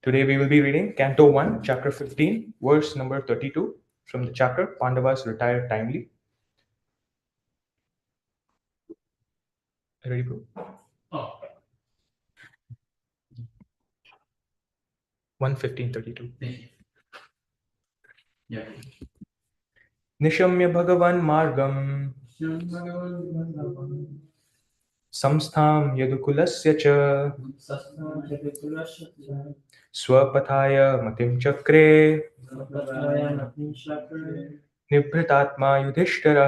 Today we will be reading Canto 1, Chapter 15, verse number 32 from the chapter Pandavas Retired Timely. Ready, bro? 1:15:32. Yeah. Nishamya Bhagavan Margam Samstham Yadukulasya Cha Swapathaya Matim Chakre Nibhritatma Yudhishthira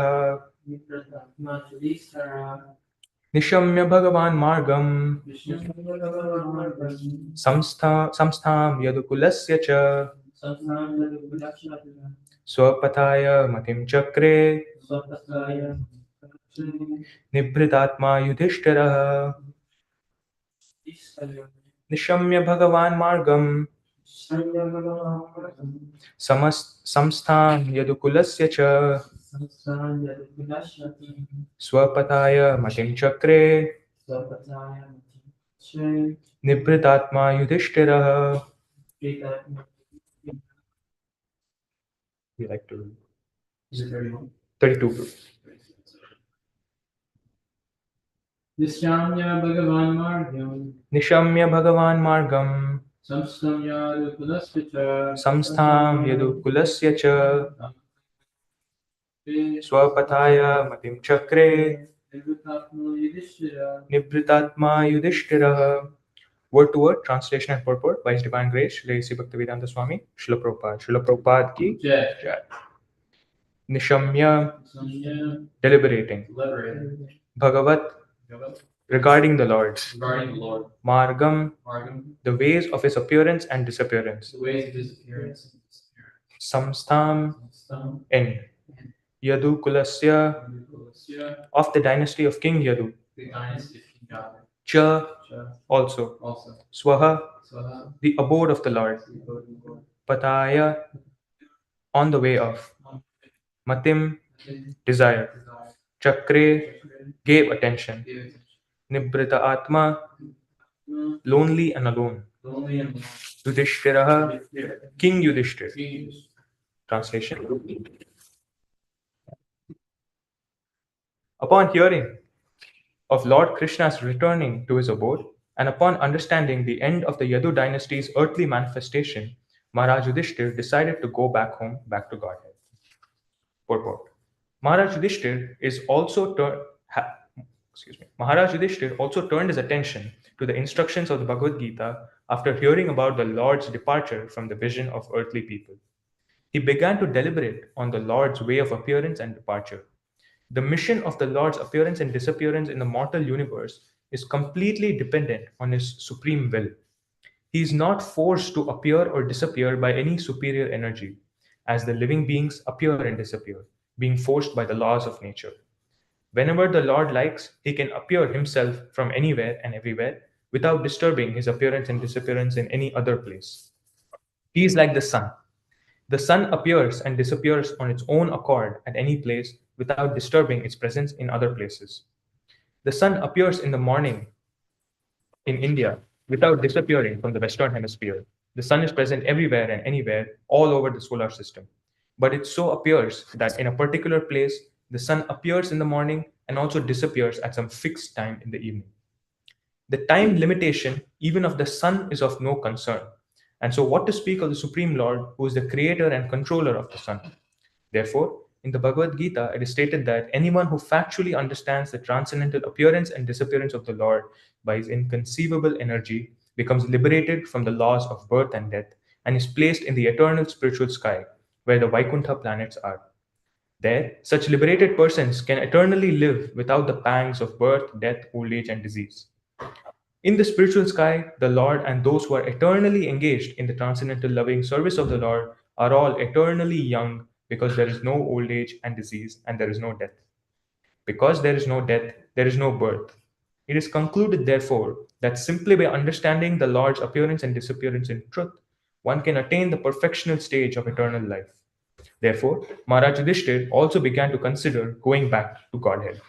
Nishamya Bhagavan Margam Samstham Yadukulasya Cha Swapathaya Matim Chakre Nibhritatma Yudhishthira Nishamya Bhagavan Margam Samstham Yadukulasya Cha Swapathaya Matim Chakre Nibhritatma Yudhishthira. We like to 32. Nishamya Bhagavan Margam Nishamya Bhagavan Margam Samstamya Kulasya Samstham Yadukulasya Cha Swapathaya Matim Chakre Nibhritatma Yudhishthira. Word to word translation and purport by His Divine Grace Shri Sri Bhaktivedanta Swami Srila Prabhupada. Srila Prabhupada ki Jai. Jai. Nishamya deliberating. Bhagavat regarding the Lord. Margam the ways of his appearance and disappearance. Samstham end. Yadu Kulasya of the dynasty of King Yadu. Cha also. Swaha the abode of the Lord. Pataya on the way of. Matim desire. Chakre gave attention. Nibrita Atma lonely and alone. Yudhishthira King Yudhishthira. Translation. Upon hearing of Lord Krishna's returning to his abode, and upon understanding the end of the Yadu dynasty's earthly manifestation, Maharaj Yudhishthir decided to go back home, back to Godhead. Purport. Maharaj Yudhishthir also turned his attention to the instructions of the Bhagavad Gita after hearing about the Lord's departure from the vision of earthly people. He began to deliberate on the Lord's way of appearance and departure. The mission of the Lord's appearance and disappearance in the mortal universe is completely dependent on his supreme will. He is not forced to appear or disappear by any superior energy, as the living beings appear and disappear, being forced by the laws of nature. Whenever the Lord likes, he can appear himself from anywhere and everywhere without disturbing his appearance and disappearance in any other place. He is like the sun. The sun appears and disappears on its own accord at any place without disturbing its presence in other places. The sun appears in the morning in India without disappearing from the Western Hemisphere. The sun is present everywhere and anywhere, all over the solar system. But it so appears that in a particular place, the sun appears in the morning and also disappears at some fixed time in the evening. The time limitation, even of the sun, is of no concern. And so, what to speak of the Supreme Lord, who is the creator and controller of the sun? Therefore, in the Bhagavad Gita, it is stated that anyone who factually understands the transcendental appearance and disappearance of the Lord by his inconceivable energy becomes liberated from the laws of birth and death and is placed in the eternal spiritual sky where the Vaikuntha planets are. There, such liberated persons can eternally live without the pangs of birth, death, old age, and disease. In the spiritual sky, the Lord and those who are eternally engaged in the transcendental loving service of the Lord are all eternally young because there is no old age and disease and there is no death. Because there is no death, there is no birth. It is concluded, therefore, that simply by understanding the Lord's appearance and disappearance in truth, one can attain the perfectional stage of eternal life. Therefore, Maharaj Yudhishthir also began to consider going back to Godhead.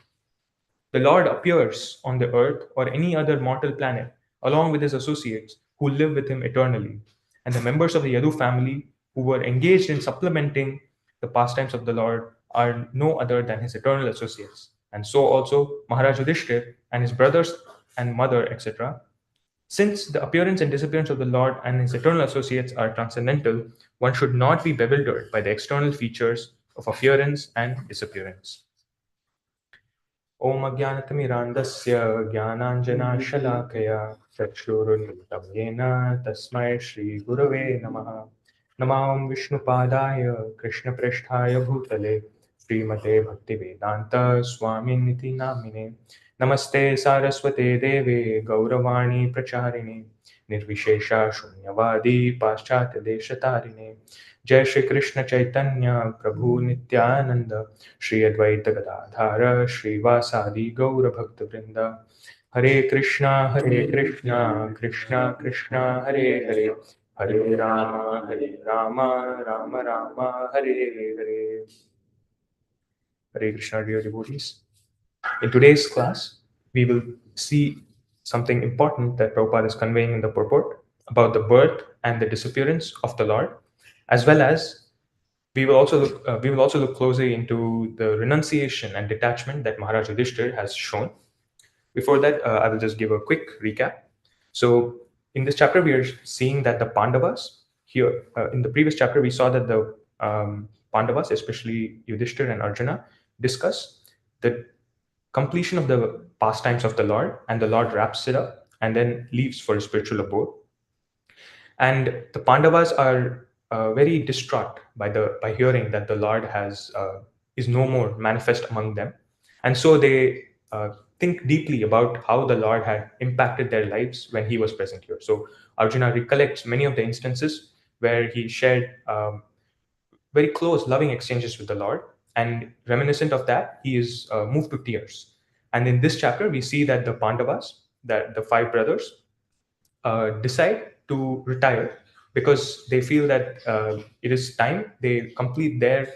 The Lord appears on the earth or any other mortal planet along with his associates who live with him eternally. and the members of the Yadu family who were engaged in supplementing the pastimes of the Lord are no other than his eternal associates. And so also Maharaj Yudhishthir and his brothers and mother, etc. Since the appearance and disappearance of the Lord and his eternal associates are transcendental, one should not be bewildered by the external features of appearance and disappearance. ॐ अज्ञानतिमिरान्धस्य ज्ञानाञ्जनाशलाकया चक्षुरुन्मिलितं येन तस्मै श्रीगुरवे नमः। नमां विष्णुपादाय कृष्णप्रेष्ठाय भूतले श्रीमते भक्तिवेदान्त स्वामिनिति नामिने। नमस्ते सारस्वते देवे गौरवाणी प्रचारिणे निर्विशेषा शून्यवादी पाश्चात्यदेशतारिणे। जय श्री कृष्ण चैतन्य प्रभु नित्यानंद श्री अद्वैत गदाधर श्रीवासादि गौर भक्त वृंद। हरे कृष्णा कृष्णा कृष्णा हरे हरे, हरे Ram Ram Ram Hare Hare. Hare Krishna, dear devotees. In today's class, we will see something important that Prabhupada is conveying in the purport about the birth and the disappearance of the Lord, as well as we will also look closely into the renunciation and detachment that Maharaj Yudhishthir has shown. Before that, I will just give a quick recap. So, in this chapter, we are seeing that the Pandavas here. In the previous chapter, we saw that the Pandavas, especially Yudhishthir and Arjuna, discuss the completion of the pastimes of the Lord, and the Lord wraps it up and then leaves for a spiritual abode. And the Pandavas are very distraught by hearing that the Lord is no more manifest among them, and so they think deeply about how the Lord had impacted their lives when he was present here. So Arjuna recollects many of the instances where he shared very close, loving exchanges with the Lord, and reminiscent of that, he is moved to tears. And in this chapter, we see that the Pandavas, that the five brothers, decide to retire because they feel that it is time they complete their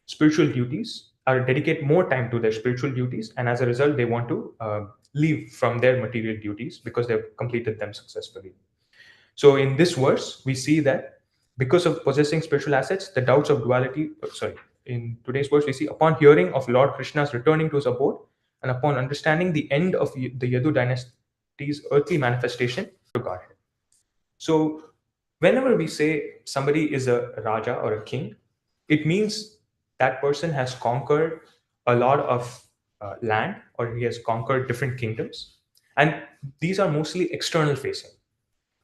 spiritual duties or dedicate more time to their spiritual duties, and as a result they want to leave from their material duties because they've completed them successfully. So in this verse we see that because of possessing spiritual assets, the doubts of duality in today's verse we see, upon hearing of Lord Krishna's returning to his abode and upon understanding the end of the Yadu dynasty's earthly manifestation to Godhead. So whenever we say somebody is a Raja or a king, it means that person has conquered a lot of land, or he has conquered different kingdoms. And these are mostly external facing.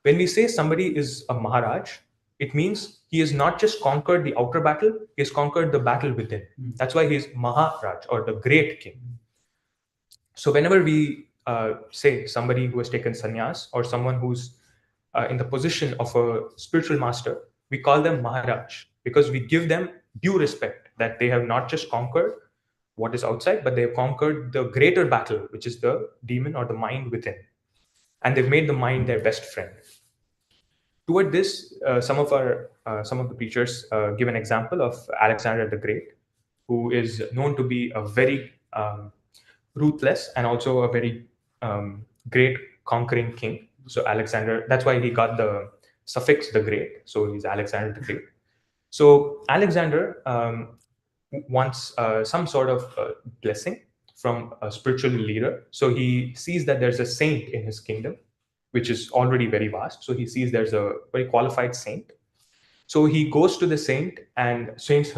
When we say somebody is a Maharaj, it means he has not just conquered the outer battle, he has conquered the battle within. That's why he is Maharaj, or the great king. So whenever we say somebody who has taken sannyas, or someone who's in the position of a spiritual master, we call them Maharaj because we give them due respect that they have not just conquered what is outside, but they have conquered the greater battle, which is the demon or the mind within. And they've made the mind their best friend. Toward this, some of the preachers give an example of Alexander the Great, who is known to be a very ruthless and also a very great conquering king. So Alexander, that's why he got the suffix the Great. So he's Alexander the Great. So Alexander wants some sort of blessing from a spiritual leader. So he sees that there's a saint in his kingdom, which is already very vast. So he sees there's a very qualified saint. So he goes to the saint, and saint's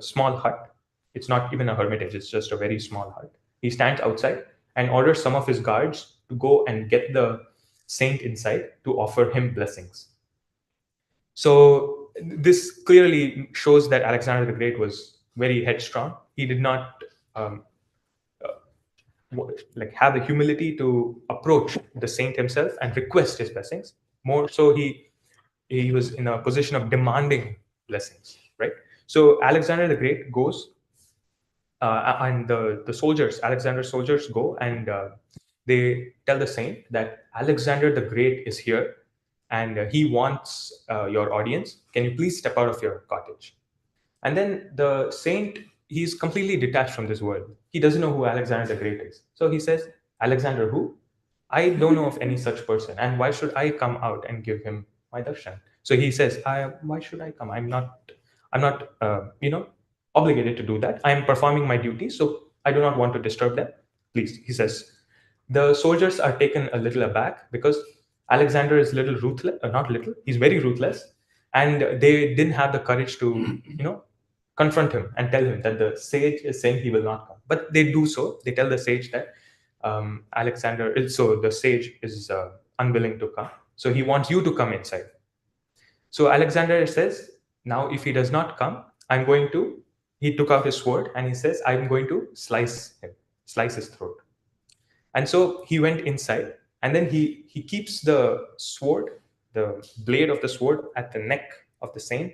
small hut. It's not even a hermitage, it's just a very small hut. He stands outside and orders some of his guards to go and get the saint inside to offer him blessings. So this clearly shows that Alexander the Great was very headstrong. He did not have the humility to approach the saint himself and request his blessings. More so, he was in a position of demanding blessings, right? So Alexander the Great goes, and the soldiers, Alexander's soldiers, go and they tell the saint that Alexander the Great is here, and he wants your audience. Can you please step out of your cottage? And then the saint, he's completely detached from this world. He doesn't know who Alexander the Great is. So he says, Alexander who? I don't know of any such person. And why should I come out and give him my darshan. So he says, why should I come? I'm not, obligated to do that. I am performing my duty, so I do not want to disturb them. Please, he says. The soldiers are taken a little aback because Alexander is little ruthless, not little, he's very ruthless, and they didn't have the courage to, confront him and tell him that the sage is saying he will not come. But they do so. They tell the sage that so the sage is unwilling to come. So he wants you to come inside. So Alexander says, now if he does not come, I'm going to, he took out his sword and he says, I'm going to slice him, slice his throat. And so he went inside, and then he keeps the sword, the blade of the sword, at the neck of the saint,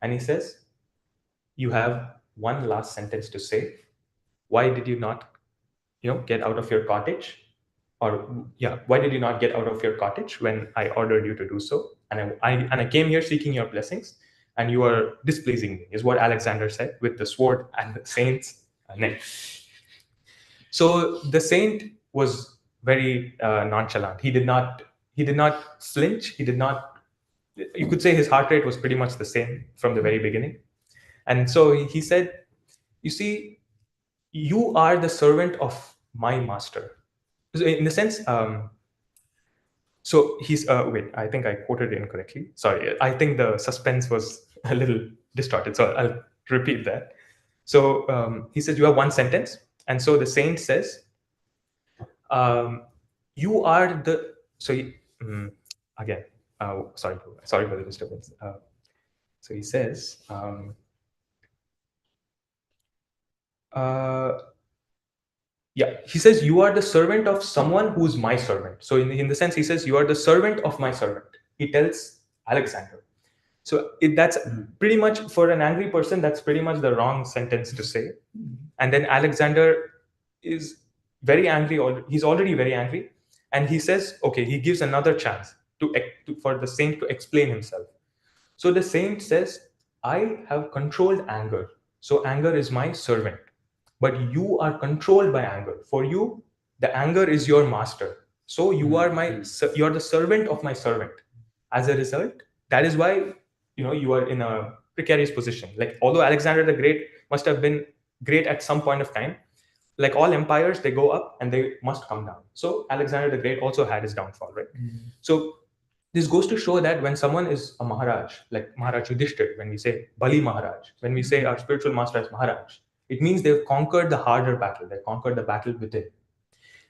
and he says, you have one last sentence to say. Why did you not, get out of your cottage? Or yeah, why did you not get out of your cottage when I ordered you to do so? And I came here seeking your blessings, and you are displeasing me, is what Alexander said with the sword and the saint's neck. So the saint was very nonchalant. He did not flinch. He did not. You could say his heart rate was pretty much the same from the very beginning. And so he said, "You see, you are the servant of my master." So in the sense, so he's wait. I think I quoted it incorrectly. Sorry. I think the suspense was a little distorted. So I'll repeat that. So he says, "You have one sentence," and so the saint says, you are the again sorry for the disturbance. So he says yeah, he says, you are the servant of someone who's my servant. So in the sense, he says, you are the servant of my servant. He tells Alexander. So that's pretty much, for an angry person, that's pretty much the wrong sentence to say. And then Alexander is very angry. He's already very angry. And he says, okay, he gives another chance for the saint to explain himself. So the saint says, I have controlled anger. So anger is my servant. But you are controlled by anger. For you, the anger is your master. So you are you are the servant of my servant. As a result, that is why you are in a precarious position. Like, although Alexander the Great must have been great at some point of time, like all empires, they go up and they must come down. So Alexander the Great also had his downfall, right? So this goes to show that when someone is a Maharaj, like Maharaj Yudhishthir, when we say Bali Maharaj, when we say our spiritual master is Maharaj, it means they've conquered the harder battle, they've conquered the battle within.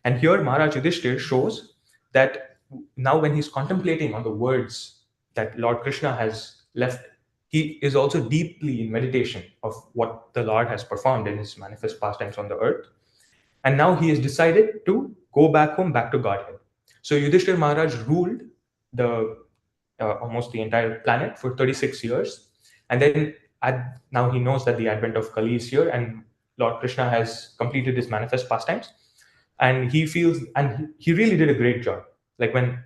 And here Maharaj Yudhishthir shows that now when he's contemplating on the words that Lord Krishna has left, he is also deeply in meditation of what the Lord has performed in his manifest pastimes on the earth. And now he has decided to go back home, back to Godhead. So Yudhishthir Maharaj ruled the almost the entire planet for 36 years. And then now he knows that the advent of Kali is here and Lord Krishna has completed his manifest pastimes. And he feels, and he really did a great job. Like when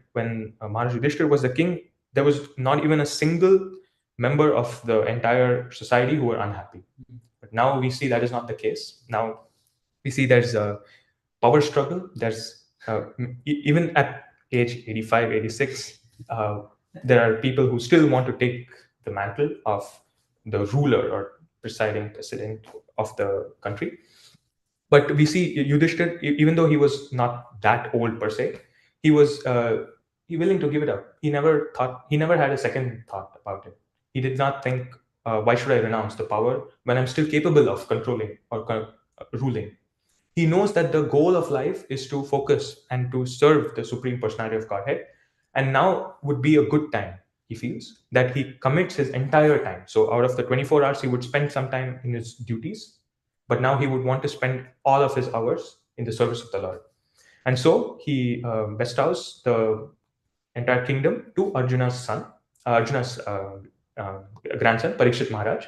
Maharaj Yudhishthir was the king, there was not even a single member of the entire society who were unhappy. But now we see that is not the case. Now we see there's a power struggle. There's even at age 85, 86, there are people who still want to take the mantle of the ruler or presiding president of the country. But we see Yudhishthir, even though he was not that old per se, he was willing to give it up. He never had a second thought about it. He did not think, why should I renounce the power when I'm still capable of controlling or ruling? He knows that the goal of life is to focus and to serve the Supreme Personality of Godhead. And now would be a good time, he feels, that he commits his entire time. So out of the 24 hours, he would spend some time in his duties, but now he would want to spend all of his hours in the service of the Lord. And so he bestows the entire kingdom to Arjuna's son, Arjuna's grandson, Parikshit Maharaj.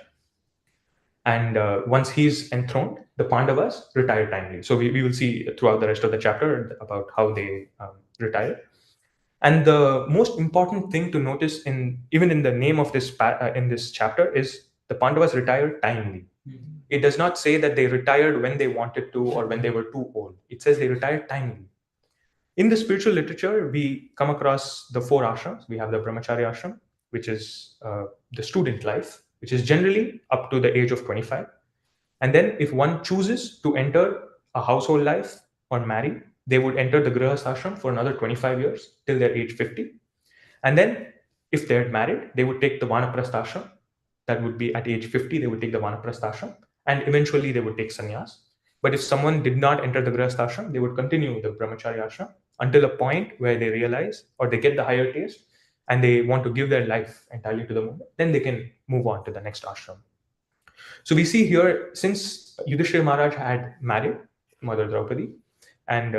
And once he's enthroned, the Pandavas retire timely. So we will see throughout the rest of the chapter about how they retire. And the most important thing to notice even in the name of this in this chapter is the Pandavas retire timely. It does not say that they retired when they wanted to or when they were too old. It says they retired timely. In the spiritual literature, we come across the 4 ashrams. We have the brahmacharya ashram, which is the student life, which is generally up to the age of 25. And then, if one chooses to enter a household life or marry, they would enter the grihast ashram for another 25 years till their age 50. And then, if they're married, they would take the vanaprastha ashram. That would be at age 50, they would take the vanaprastha ashram, and eventually they would take sannyas. But if someone did not enter the grihast ashram, they would continue the brahmacharya ashram until a point where they realize or they get the higher taste and they want to give their life entirely to the movement. Then they can move on to the next ashram. So we see here, since Yudhishthira Maharaj had married Mother Draupadi, and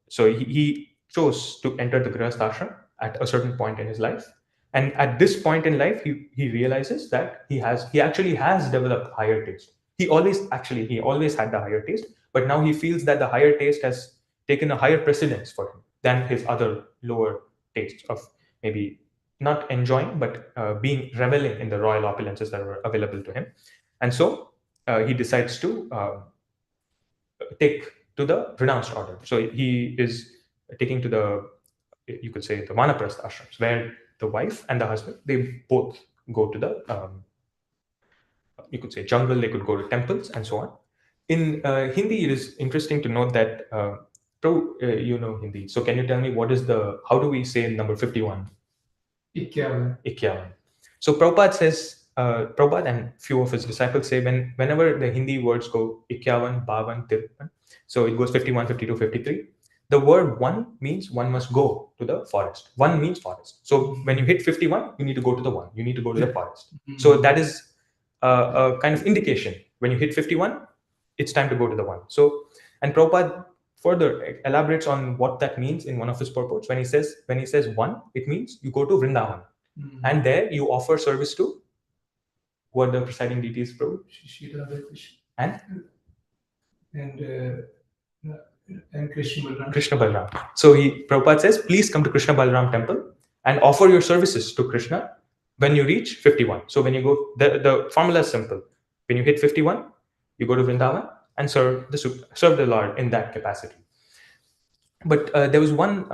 so he chose to enter the Grihastha ashram at a certain point in his life. And at this point in life, he realizes that he actually has developed higher taste. He always had the higher taste, but now he feels that the higher taste has taken a higher precedence for him than his other lower tastes of maybe not enjoying, but being reveling in the royal opulences that were available to him. And so he decides to take to the renounced order. So he is taking to the, you could say, the vanaprastha ashrams, where the wife and the husband, they both go to the, you could say, jungle, they could go to temples and so on. In Hindi, it is interesting to note that, you know Hindi. So can you tell me how do we say number 51? Ikyavan. So Prabhupada says, Prabhupada and few of his disciples say whenever the Hindi words go Ikyavan, Bavan, Tirpan, so it goes 51, 52, 53. The word one means one must go to the forest. One means forest. So when you hit 51, you need to go to the one. You need to go to the forest. So that is a kind of indication. When you hit 51, it's time to go to the one. So, and Prabhupada further elaborates on what that means in one of his purports. When he says one, it means you go to Vrindavan, and there you offer service to who are the presiding deities, Prabhu? And Krishna Balram. So Prabhupada says, please come to Krishna Balram temple and offer your services to Krishna when you reach 51. So when you go, the formula is simple. When you hit 51, you go to Vrindavan and serve the Lord in that capacity. But there was one,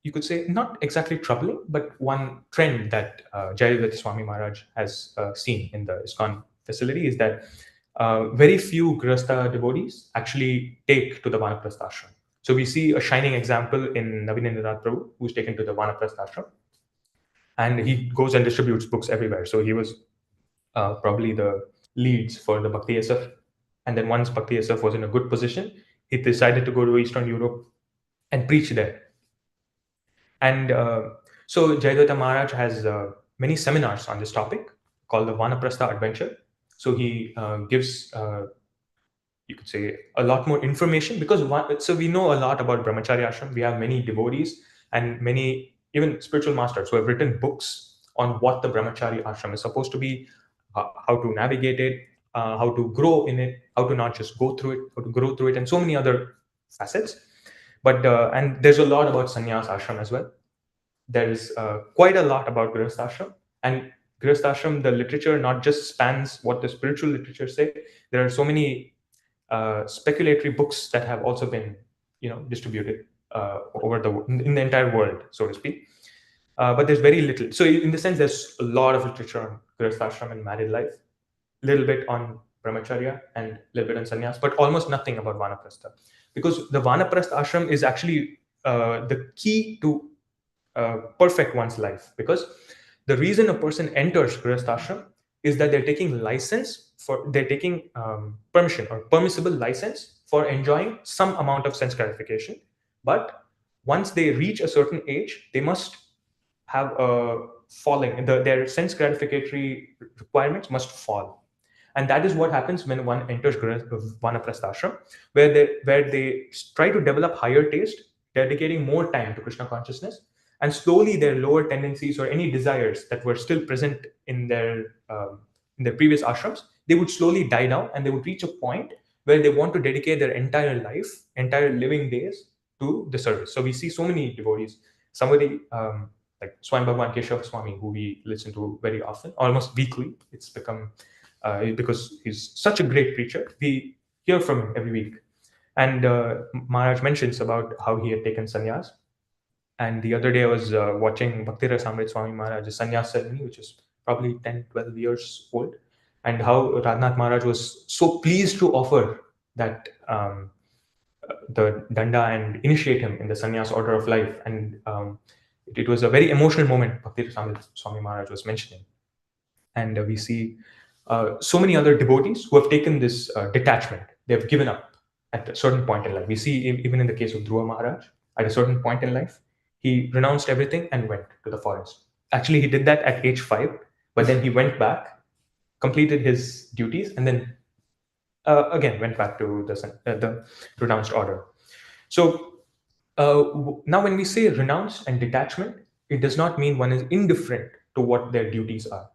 you could say, not exactly troubling, but one trend that Jayadvaita Swami Maharaj has seen in the ISKCON facility is that very few Grihastha devotees actually take to the Vanaprastha ashram. So we see a shining example in Navinendranath Prabhu, who's taken to the Vanaprastha ashram. And he goes and distributes books everywhere. So he was probably the leads for the Bhakti SF. And then once Bhakti SF was in a good position, he decided to go to Eastern Europe and preach there. And so Jayadvaita Maharaj has many seminars on this topic called the Vanaprastha Adventure. So he gives, you could say, a lot more information because so we know a lot about Brahmacharya ashram. We have many devotees and many even spiritual masters who have written books on what the Brahmacharya ashram is supposed to be, how to navigate it, how to grow in it, how to not just go through it, how to grow through it, and so many other facets. But and there's a lot about sannyas ashram as well. There is quite a lot about grihastha ashram, and grihastha ashram, the literature not just spans what the spiritual literature say. There are so many speculatory books that have also been, distributed over in the entire world, so to speak. But there's very little. So in the sense, there's a lot of literature on grihastha ashram and married life, little bit on brahmacharya and a little bit on sannyas, but almost nothing about vanaprastha, because the vanaprastha ashram is actually the key to perfect one's life. Because the reason a person enters grihastha ashram is that they're taking permission or permissible license for enjoying some amount of sense gratification. But once they reach a certain age, they must have a falling, their sense gratificatory requirements must fall. And that is what happens when one enters vanaprastha ashram, where they try to develop higher taste, dedicating more time to Krishna consciousness, and slowly their lower tendencies or any desires that were still present in their previous ashrams, they would slowly die down, and they would reach a point where they want to dedicate their entire life, entire living days to the service. So we see so many devotees. Somebody like Swami Bhagwan Keshav Swami, who we listen to very often, almost weekly. It's become because he's such a great preacher. We hear from him every week. And Maharaj mentions about how he had taken sannyas. And the other day I was watching Bhakti Rasamrit Swami Maharaj's sannyas ceremony, which is probably 10, 12 years old, and how Radhanath Maharaj was so pleased to offer that the danda and initiate him in the sannyas order of life. And it was a very emotional moment, Bhakti Rasamrit Swami Maharaj was mentioning. And we see so many other devotees who have taken this detachment. They have given up at a certain point in life. We see even in the case of Dhruva Maharaj, at a certain point in life, he renounced everything and went to the forest. Actually, he did that at age 5, but then he went back, completed his duties, and then again went back to the renounced order. So now, when we say renounce and detachment, it does not mean one is indifferent to what their duties are.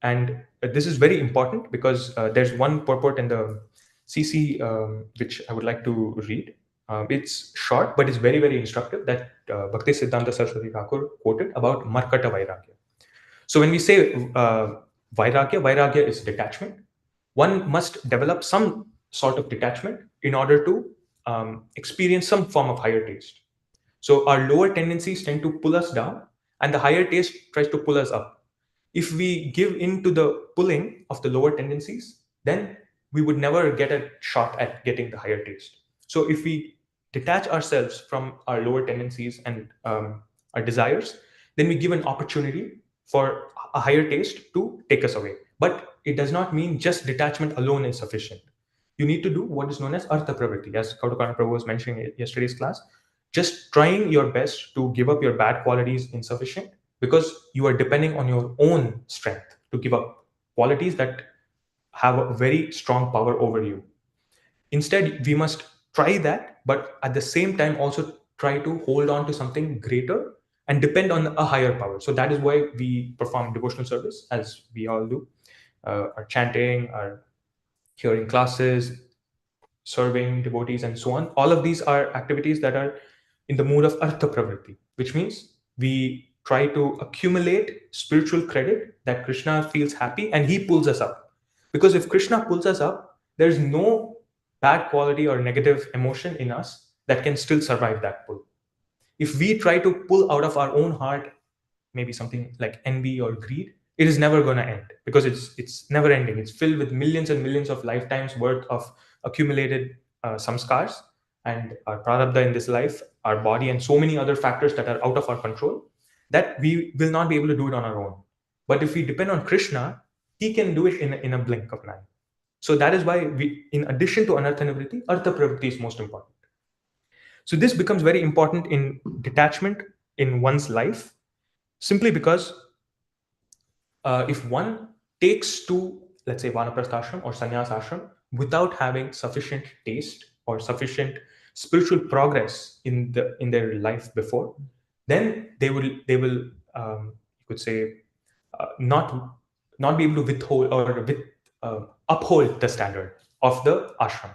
And this is very important because there's one purport in the CC which I would like to read. It's short, but it's very, very instructive, that Bhakti Siddhanta Saraswati Thakur quoted about Markata Vairagya. So when we say Vairagya is detachment. One must develop some sort of detachment in order to experience some form of higher taste. So our lower tendencies tend to pull us down, and the higher taste tries to pull us up. If we give in to the pulling of the lower tendencies, then we would never get a shot at getting the higher taste. So if we detach ourselves from our lower tendencies and our desires, then we give an opportunity for a higher taste to take us away. But it does not mean just detachment alone is sufficient. You need to do what is known as artha pravritti, as Kautakana Prabhu was mentioning in yesterday's class. Just trying your best to give up your bad qualities insufficient, because you are depending on your own strength to give up qualities that have a very strong power over you. Instead, we must try that, but at the same time also try to hold on to something greater and depend on a higher power. So that is why we perform devotional service, as we all do. Our chanting, our hearing classes, serving devotees, and so on. All of these are activities that are in the mood of artha pravritti, which means we try to accumulate spiritual credit that Krishna feels happy and he pulls us up. Because if Krishna pulls us up, there's no bad quality or negative emotion in us that can still survive that pull. If we try to pull out of our own heart maybe something like envy or greed, it is never going to end, because it's never ending. It's filled with millions and millions of lifetimes worth of accumulated samskars and our prarabdha in this life, our body, and so many other factors that are out of our control, that we will not be able to do it on our own. But if we depend on Krishna, he can do it in a blink of an eye. So that is why we, in addition to anartha nivritti, artha pravritti is most important. So this becomes very important in detachment in one's life, simply because if one takes to, let's say, vanaprastha ashram or sannyas ashram without having sufficient taste or sufficient spiritual progress in their life before, then they will you could say not be able to withhold or uphold the standard of the ashram.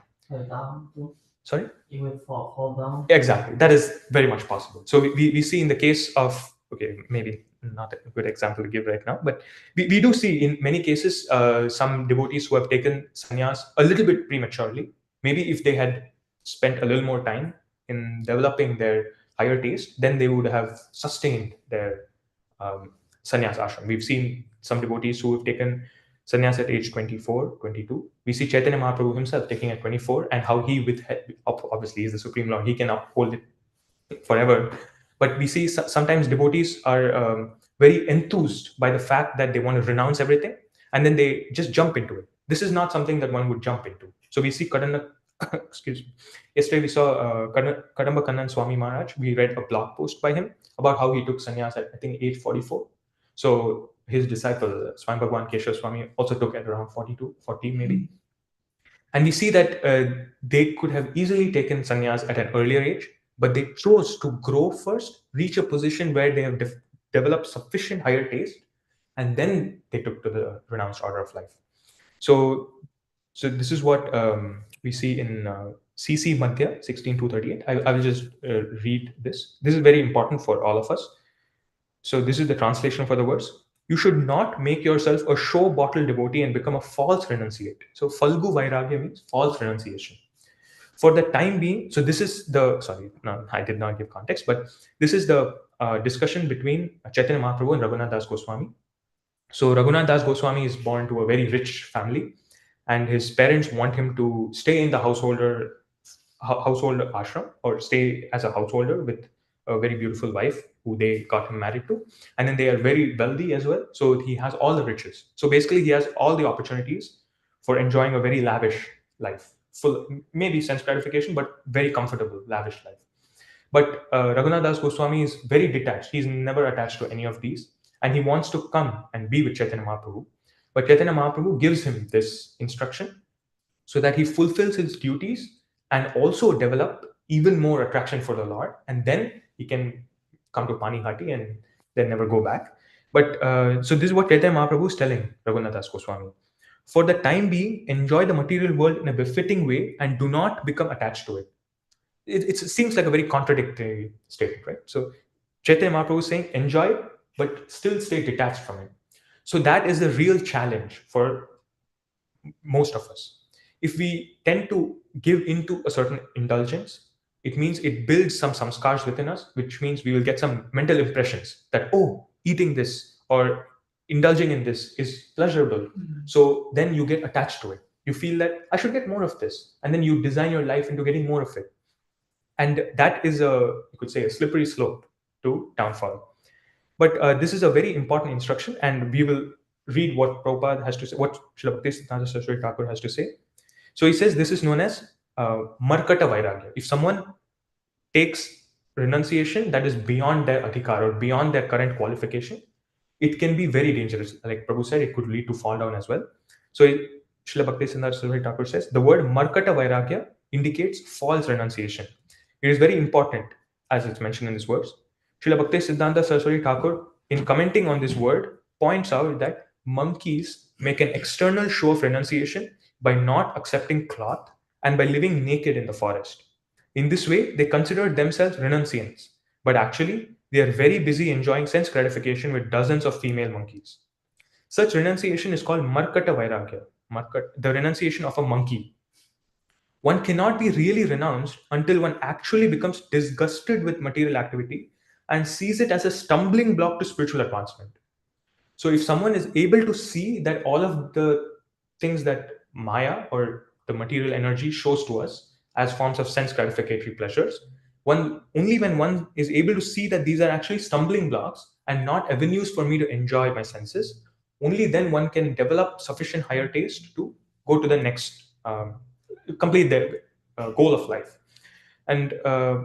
Sorry? You will fall down. Exactly. That is very much possible. So we see in the case of, okay, maybe not a good example to give right now, but we do see in many cases some devotees who have taken sannyas a little bit prematurely. Maybe if they had spent a little more time in developing their higher taste, then they would have sustained their sannyas ashram. We've seen some devotees who have taken sannyas at age 24, 22. We see Chaitanya Mahaprabhu himself taking at 24, and how he, with obviously, is the Supreme Lord, he can uphold it forever. But we see sometimes devotees are very enthused by the fact that they want to renounce everything, and then they just jump into it. This is not something that one would jump into. So we see Kadana, excuse me. Yesterday we saw Kadamba Kannan Swami Maharaj. We read a blog post by him about how he took sannyas at, I think, age 44. So his disciple, Swami Bhagwan Keshav Swami, also took at around 42, 40 maybe. And we see that they could have easily taken sannyas at an earlier age, but they chose to grow first, reach a position where they have developed sufficient higher taste, and then they took to the renounced order of life. So this is what we see in CC Madhya 16:238. I will just read this. This is very important for all of us. So this is the translation for the verse. You should not make yourself a show bottle devotee and become a false renunciate. So Falgu Vairagya means false renunciation. For the time being, so this is the, sorry, no, I did not give context, but this is the discussion between Chaitanya Mahaprabhu and Raghunath Das Goswami. So Raghunath Das Goswami is born to a very rich family, and his parents want him to stay in the household ashram, or stay as a householder with a very beautiful wife who they got him married to, and then they are very wealthy as well. So he has all the riches. So basically, he has all the opportunities for enjoying a very lavish life, full maybe sense gratification, but very comfortable, lavish life. But Raghunath Das Goswami is very detached. He's never attached to any of these, and he wants to come and be with Chaitanya Mahaprabhu. But Chaitanya Mahaprabhu gives him this instruction so that he fulfills his duties and also develop even more attraction for the Lord, and then he can come to Panihati and then never go back. But so this is what Chaitanya Mahaprabhu is telling Raghunath Das Goswami. For the time being, enjoy the material world in a befitting way and do not become attached to it. It seems like a very contradictory statement, right? So Chaitanya Mahaprabhu is saying enjoy, but still stay detached from it. So that is the real challenge for most of us. If we tend to give into a certain indulgence, it means it builds some samskars within us, which means we will get some mental impressions that, oh, eating this or indulging in this is pleasurable. So then you get attached to it. You feel that I should get more of this. And then you design your life into getting more of it. And that is you could say, a slippery slope to downfall. But this is a very important instruction, and we will read what Prabhupada has to say, what Srila Bhaktisiddhanta Saraswati Thakur has to say. So he says this is known as Markata Vairagya. If someone takes renunciation that is beyond their adhikar or beyond their current qualification, it can be very dangerous. Like Prabhu said, it could lead to fall down as well. So Srila Bhaktisiddhanta Saraswati Thakur says the word Markata Vairagya indicates false renunciation. It is very important, as it's mentioned in this verse. Srila Bhaktisiddhanta Saraswati Thakur, in commenting on this word, points out that monkeys make an external show of renunciation by not accepting cloth and by living naked in the forest. In this way, they consider themselves renunciants, but actually, they are very busy enjoying sense gratification with dozens of female monkeys. Such renunciation is called Markata Vairagya, the renunciation of a monkey. One cannot be really renounced until one actually becomes disgusted with material activity and sees it as a stumbling block to spiritual advancement. So, if someone is able to see that all of the things that Maya or the material energy shows to us as forms of sense gratificatory pleasures, one only when one is able to see that these are actually stumbling blocks and not avenues for me to enjoy my senses, only then one can develop sufficient higher taste to go to the next, complete their goal of life. And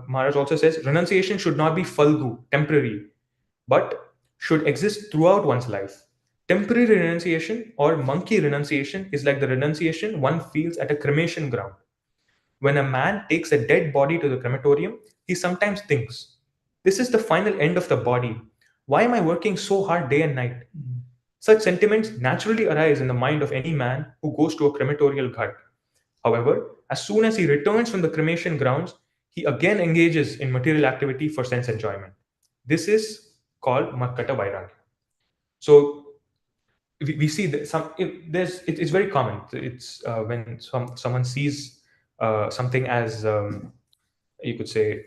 Maharaj also says renunciation should not be falgu, temporary, but should exist throughout one's life. Temporary renunciation or monkey renunciation is like the renunciation one feels at a cremation ground. When a man takes a dead body to the crematorium, he sometimes thinks, this is the final end of the body. Why am I working so hard day and night? Such sentiments naturally arise in the mind of any man who goes to a crematorial ghat. However, as soon as he returns from the cremation grounds, he again engages in material activity for sense enjoyment. This is called Markata Vairagya. So we see that it's very common. It's when someone sees something as you could say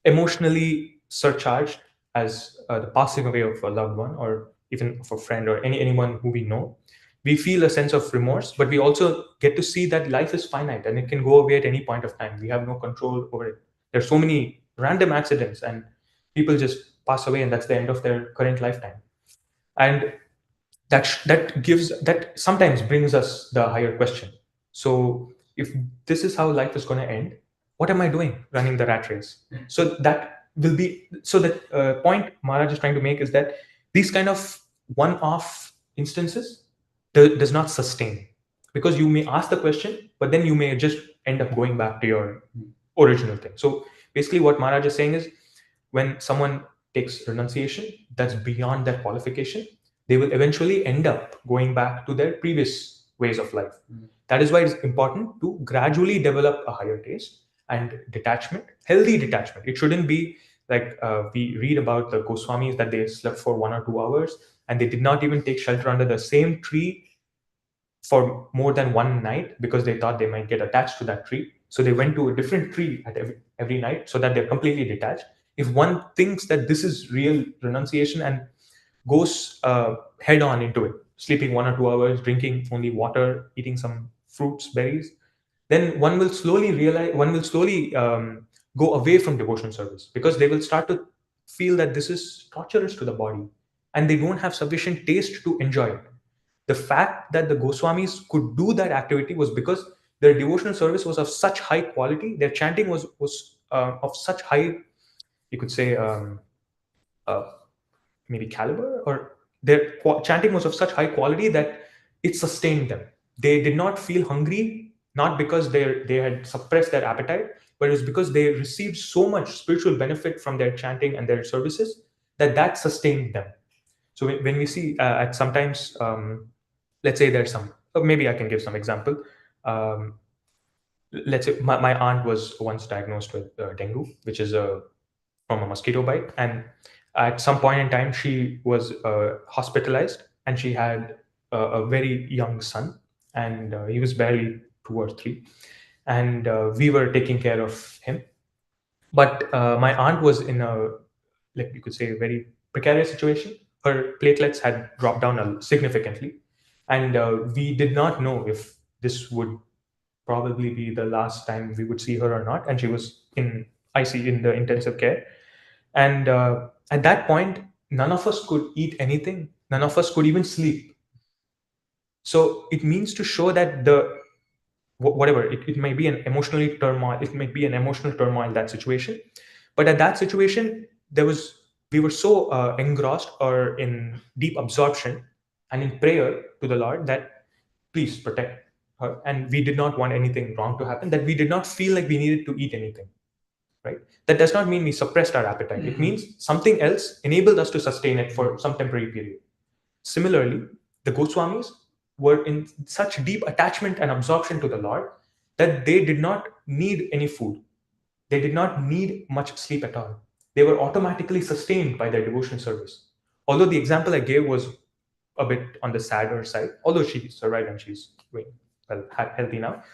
emotionally surcharged as the passing away of a loved one or even of a friend or anyone who we know, we feel a sense of remorse, but we also get to see that life is finite and it can go away at any point of time. We have no control over it. There's so many random accidents and people just pass away and that's the end of their current lifetime. And that sometimes brings us the higher question. So if this is how life is going to end, what am I doing running the rat race? So that will be, so the point Maharaj is trying to make is that these kind of one-off instances does not sustain, because you may ask the question but then you may just end up going back to your original thing. So basically what Maharaj is saying is, when someone takes renunciation that's beyond their qualification, they will eventually end up going back to their previous ways of life. That is why it's important to gradually develop a higher taste and detachment, healthy detachment. It shouldn't be like we read about the Goswamis that they slept for 1 or 2 hours and they did not even take shelter under the same tree for more than one night because they thought they might get attached to that tree. So they went to a different tree at every night so that they're completely detached. If one thinks that this is real renunciation and goes head on into it, sleeping 1 or 2 hours, drinking only water, eating some fruits, berries, then one will slowly realize, one will slowly go away from devotional service, because they will start to feel that this is torturous to the body and they don't have sufficient taste to enjoy it. The fact that the Goswamis could do that activity was because their devotional service was of such high quality, their chanting was of such high, you could say, uh, maybe caliber, or their chanting was of such high quality that it sustained them. They did not feel hungry, not because they had suppressed their appetite, but it was because they received so much spiritual benefit from their chanting and their services that sustained them. So when we see at sometimes, let's say there's some, maybe I can give some example. Um, let's say my aunt was once diagnosed with dengue, which is from a mosquito bite, and at some point in time she was hospitalized, and she had a very young son, and he was barely 2 or 3, and we were taking care of him. But my aunt was in a, like you could say, a very precarious situation. Her platelets had dropped down significantly, and we did not know if this would probably be the last time we would see her or not. And she was in IC, in the intensive care. And at that point, none of us could eat anything. None of us could even sleep. So it means to show that whatever it may be, an emotionally turmoil, it may be an emotional turmoil, that situation. But at that situation, we were so engrossed or in deep absorption and in prayer to the Lord that please protect her. And we did not want anything wrong to happen, that we did not feel like we needed to eat anything, right? That does not mean we suppressed our appetite. It means something else enabled us to sustain it for some temporary period. Similarly, the Goswamis were in such deep attachment and absorption to the Lord that they did not need any food. They did not need much sleep at all. They were automatically sustained by their devotional service. Although the example I gave was a bit on the sadder side, although she survived and she's doing well, healthy now,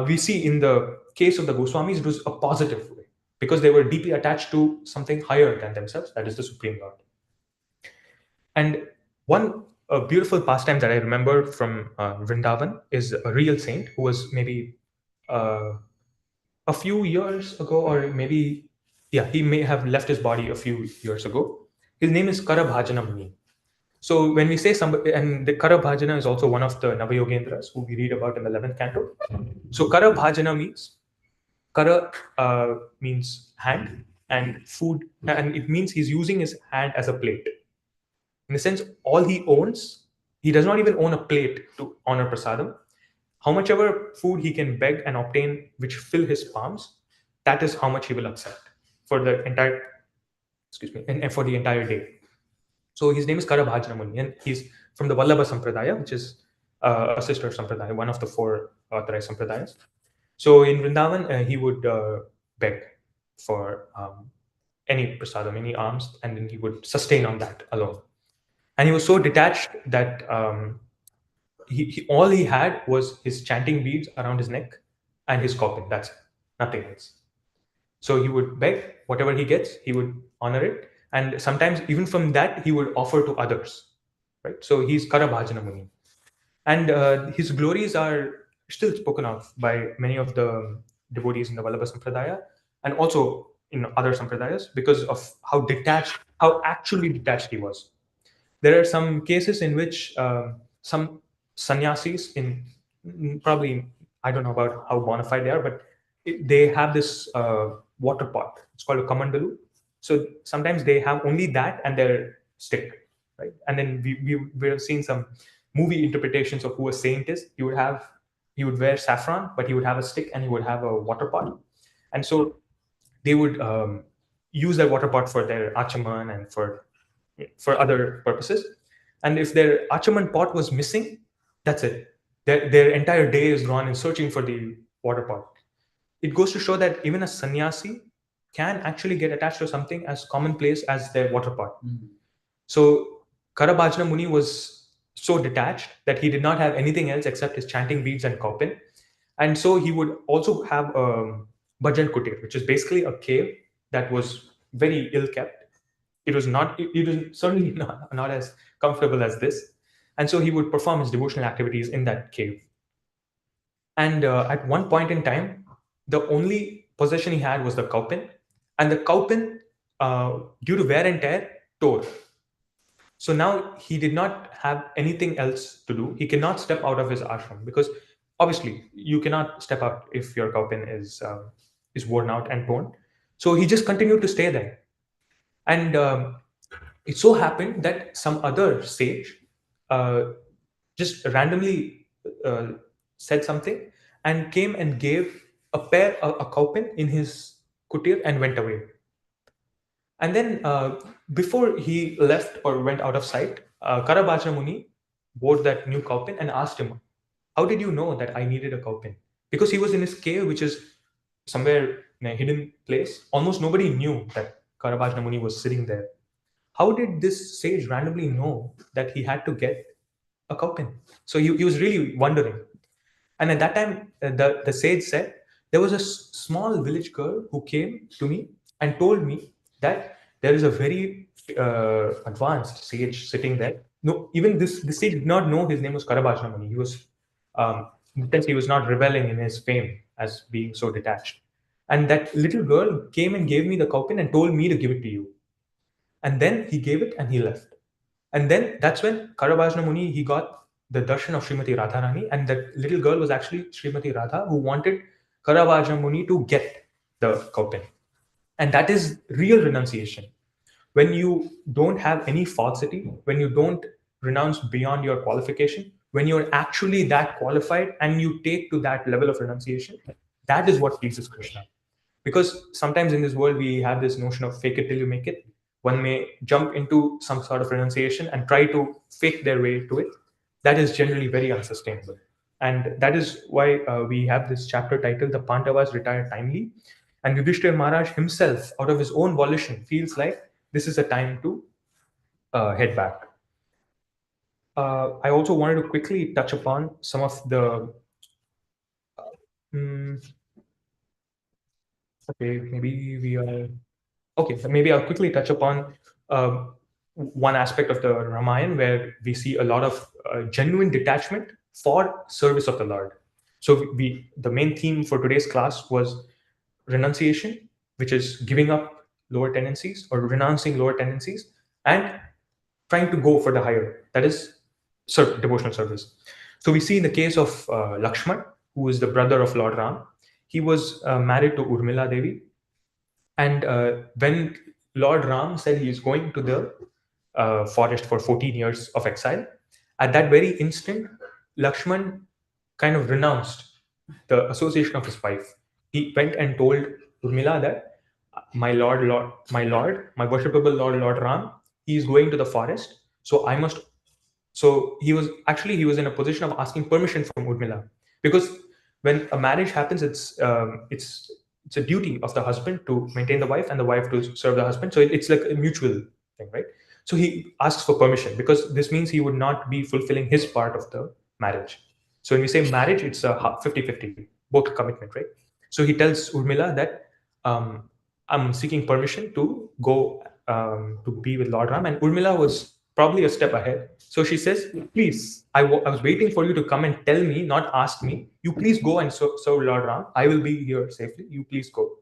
we see in the case of the Goswamis, it was a positive way, because they were deeply attached to something higher than themselves, that is the Supreme Lord. And one beautiful pastime that I remember from Vrindavan is a real saint who was maybe uh, a few years ago, or maybe, yeah, he may have left his body a few years ago. His name is Karabhajana Muni. So when we say somebody, and the Karabhajana is also one of the Navayogendras who we read about in the 11th canto. So Karabhajana means, Kara means hand, and food, and it means he's using his hand as a plate. In a sense, all he owns, he does not even own a plate to honor prasadam. How much ever food he can beg and obtain, which fill his palms, that is how much he will accept for the entire, excuse me, and for the entire day. So his name is Karabhajana Muni, and he's from the Vallabha Sampradaya, which is a sister Sampradaya, one of the 4 authorized Sampradayas. So in Vrindavan, he would beg for any prasadam, any alms, and then he would sustain on that alone. And he was so detached that all he had was his chanting beads around his neck and his coffin. That's it, nothing else. So he would beg, whatever he gets, he would honor it. And sometimes, even from that, he would offer to others. Right? So he's Karabhajana Muni. And his glories are still spoken of by many of the devotees in the Vallabha Sampradaya, and also in other Sampradayas, because of how detached, how actually detached he was. There are some cases in which some sannyasis, in probably, I don't know about how bona fide they are, but they have this water pot. It's called a kamandalu. So sometimes they have only that and their stick, right? And then we have seen some movie interpretations of who a saint is. He would wear saffron, but he would have a stick and he would have a water pot. And so they would use that water pot for their achaman and for other purposes. And if their achaman pot was missing, that's it. Their entire day is gone in searching for the water pot. It goes to show that even a sannyasi can actually get attached to something as commonplace as their water pot. Mm-hmm. So Karabhajana Muni was so detached that he did not have anything else except his chanting beads and kaupin. And so he would also have a bhajan kutir, which is basically a cave that was very ill kept. It was not. It was certainly not as comfortable as this. And so he would perform his devotional activities in that cave. And at one point in time, the only possession he had was the cowpen, and the cowpen, due to wear and tear, tore. So now he did not have anything else to do. He cannot step out of his ashram because obviously you cannot step out if your cowpen is worn out and torn. So he just continued to stay there. And it so happened that some other sage uh, just randomly uh, said something and came and gave a cowpen in his kutir and went away. And then before he left or went out of sight, Karabhaja Muni wore that new cowpen and asked him, "How did you know that I needed a cowpen?" Because he was in his cave, which is somewhere in a hidden place. Almost nobody knew that Karabhaja Muni was sitting there. How did this sage randomly know that he had to get a cowpen? So he was really wondering. And at that time, the sage said, there was a small village girl who came to me and told me that there is a very advanced sage sitting there. No, even this sage did not know his name was Karabhajnamuni. He was, he was not reveling in his fame as being so detached. And that little girl came and gave me the cowpen and told me to give it to you. And then he gave it and he left. And then that's when Karabhajna Muni, he got the darshan of Srimati Radharani, and that little girl was actually Srimati Radha who wanted Karabhajna Muni to get the cowpen. And that is real renunciation. When you don't have any falsity, when you don't renounce beyond your qualification, when you're actually that qualified and you take to that level of renunciation, that is what pleases Krishna. Because sometimes in this world we have this notion of fake it till you make it. One may jump into some sort of renunciation and try to fake their way to it. That is generally very unsustainable, and that is why we have this chapter titled "The Pandavas Retire Timely," and Yudhishthir Maharaj himself, out of his own volition, feels like this is a time to head back. I also wanted to quickly touch upon some of the mm, okay, maybe we are okay, so maybe I'll quickly touch upon one aspect of the Ramayana where we see a lot of genuine detachment for service of the Lord. So the main theme for today's class was renunciation, which is giving up lower tendencies or renouncing lower tendencies and trying to go for the higher, that is devotional service. So we see in the case of Lakshman, who is the brother of Lord Ram, he was married to Urmila Devi, and when Lord Ram said he is going to the forest for 14 years of exile, at that very instant, Lakshman kind of renounced the association of his wife. He went and told Urmila that my worshipable Lord, Lord Ram, he is going to the forest, so I must. So he was in a position of asking permission from Urmila, because when a marriage happens, it's a duty of the husband to maintain the wife and the wife to serve the husband. So it's like a mutual thing, right? So he asks for permission because this means he would not be fulfilling his part of the marriage. So when we say marriage, it's a 50-50, both commitment, right? So he tells Urmila that I'm seeking permission to go to be with Lord Ram, and Urmila was probably a step ahead. So she says, "Please, I was waiting for you to come and tell me, not ask me. You please go and serve Lord Ram. I will be here safely. You please go."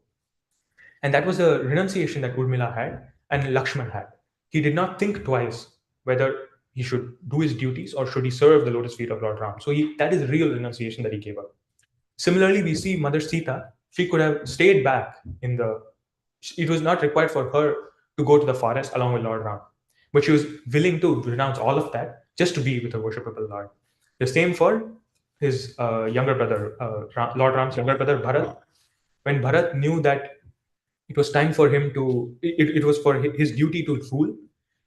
And that was a renunciation that Urmila had and Lakshman had. He did not think twice whether he should do his duties or should he serve the lotus feet of Lord Ram. So that is real renunciation that he gave up. Similarly, we see Mother Sita. She could have stayed back in the. It was not required for her to go to the forest along with Lord Ram, but she was willing to renounce all of that just to be with her worshipable Lord. The same for his younger brother, Lord Ram's younger brother Bharat. When Bharat knew that it was time for him to, it was for his duty to rule,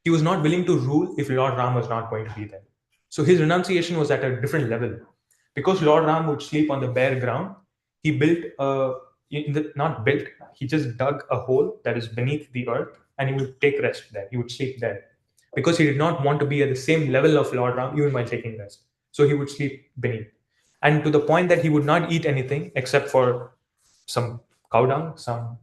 he was not willing to rule if Lord Ram was not going to be there. So his renunciation was at a different level. Because Lord Ram would sleep on the bare ground, he built not built, he just dug a hole that is beneath the earth and he would take rest there. He would sleep there. Because he did not want to be at the same level of Lord Ram even while taking rest. So he would sleep beneath. and to the point that he would not eat anything except for some cow dung, some